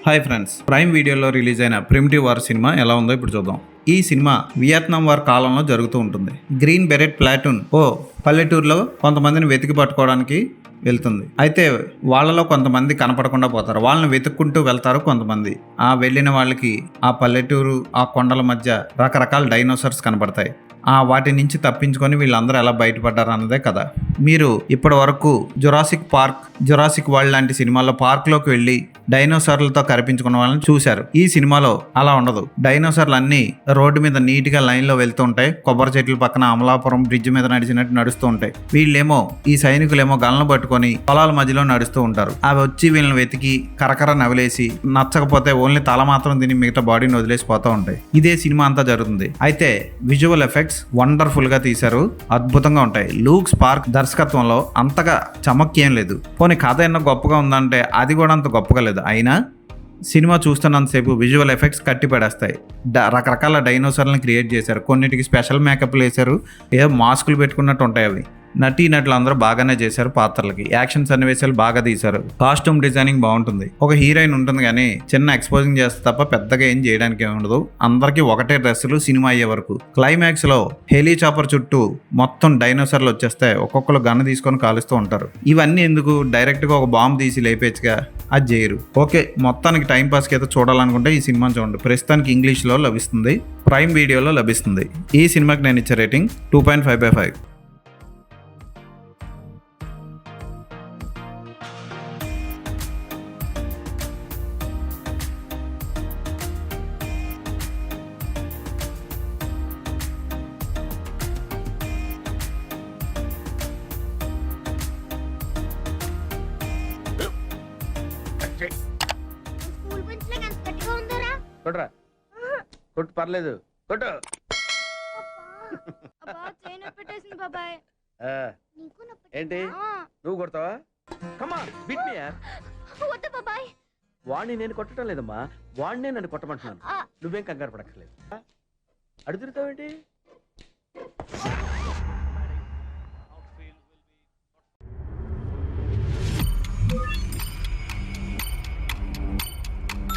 Hi friends, prime వీడియోలో release అయిన primitive war cinema ఎలా ఉందో ఇప్పుడు చూద్దాం. ఈ సినిమా వియత్నాం వార్ కాలంలో జరుగుతూ ఉంటుంది. గ్రీన్ బెరెట్ ప్లాటూన్ పల్లెటూరులో కొంతమందిని వెతికి పట్టుకోవడానికి వెళ్తుంది. అయితే వాళ్ళలో కొంతమంది కనపడకుండా పోతారు. వాళ్ళని వెతుక్కుంటూ వెళ్తారు కొంతమంది. ఆ వెళ్ళిన వాళ్ళకి ఆ పల్లెటూరు ఆ కొండల మధ్య రకరకాల డైనోసార్స్ కనపడతాయి. వాటి నుంచి తప్పించుకొని వీళ్ళందరూ ఎలా బయటపడ్డారు అన్నదే కదా. మీరు ఇప్పటి వరకు జురాసిక్ పార్క్, జురాసిక్ వరల్డ్ లాంటి సినిమాల్లో పార్క్లోకి వెళ్ళి డైనోసార్లతో కనిపించుకున్న వాళ్ళని చూశారు. ఈ సినిమాలో అలా ఉండదు. డైనోసార్లు అన్నీ రోడ్డు మీద నీట్గా లైన్లో వెళ్తూ ఉంటాయి. కొబ్బరి చెట్ల పక్కన అమలాపురం బ్రిడ్జ్ మీద నడిచినట్టు నడుస్తూ ఉంటాయి. వీళ్ళేమో ఈ సైనికులేమో గన్ను పట్టుకొని పొలాల మధ్యలో నడుస్తూ ఉంటారు. అవి వచ్చి వీళ్ళని వెతికి కరకర నవిలేసి నచ్చకపోతే ఓన్లీ తల మాత్రం తిని మిగతా బాడీని వదిలేసి పోతూ ఉంటాయి. ఇదే సినిమా అంతా జరుగుతుంది. అయితే విజువల్ ఎఫెక్ట్స్ వండర్ఫుల్ గా తీశారు, అద్భుతంగా ఉంటాయి. లూక్ స్పార్క్ దర్శకత్వంలో అంతగా చమక్కేం లేదు. పోనీ కథ ఎన్నో గొప్పగా ఉందంటే అది కూడా అంత గొప్పగా లేదు. అయినా సినిమా చూస్తున్నంతసేపు విజువల్ ఎఫెక్ట్స్ కట్టి పడేస్తాయి. రకరకాల డైనోసార్లను క్రియేట్ చేశారు. కొన్నిటికి స్పెషల్ మేకప్లు వేశారు, ఏదో మాస్కులు పెట్టుకున్నట్టు ఉంటాయి. అవి నటీనటులు అందరూ బాగానే చేశారు. పాత్రలకి యాక్షన్ సన్నివేశాలు బాగా తీశారు. కాస్ట్యూమ్ డిజైనింగ్ బాగుంటుంది. ఒక హీరోయిన్ ఉంటుంది కానీ చిన్న ఎక్స్పోజింగ్ చేస్తే తప్ప పెద్దగా ఏం చేయడానికి ఉండదు. అందరికీ ఒకటే డ్రెస్సులు సినిమా అయ్యే వరకు. క్లైమాక్స్ లో హెలీచాపర్ చుట్టూ మొత్తం డైనోసార్లు వచ్చేస్తే ఒక్కొక్కరు గన్ను తీసుకొని కాలుస్తూ ఉంటారు. ఇవన్నీ ఎందుకు? డైరెక్ట్ గా ఒక బాంబు తీసి లేపేచ్చుగా, అది చేయరు. ఓకే, మొత్తానికి టైం పాస్కి అయితే చూడాలనుకుంటే ఈ సినిమాని చూడండి. ప్రస్తుతానికి ఇంగ్లీష్లో లభిస్తుంది, ప్రైమ్ వీడియోలో లభిస్తుంది. ఈ సినిమాకి నేను ఇచ్చే రేటింగ్ 2.5/5. స్కూల్ బెంచ్లో ఎంత గట్టిగా ఉందోరా? కొట్రా, కొట్టు, పర్లేదు, కొట్టు. అబ్బా, చేయి నొప్పి పెట్టేసింది బాబాయ్. ఆ, నీకు నొప్పి ఏంటి? పెట్టిందా? నువ్వు కొడతావా? కమా, బీట్ మీ యార్. వద్దు బాబాయ్. వాడిని నేను కొట్టడం లేదమ్మా, వాడినే నన్ను కొట్టమంటున్నాను. ఆ, నువ్వేం కంగారు పడక్కర్లేదు. అడుగుతావేంటి?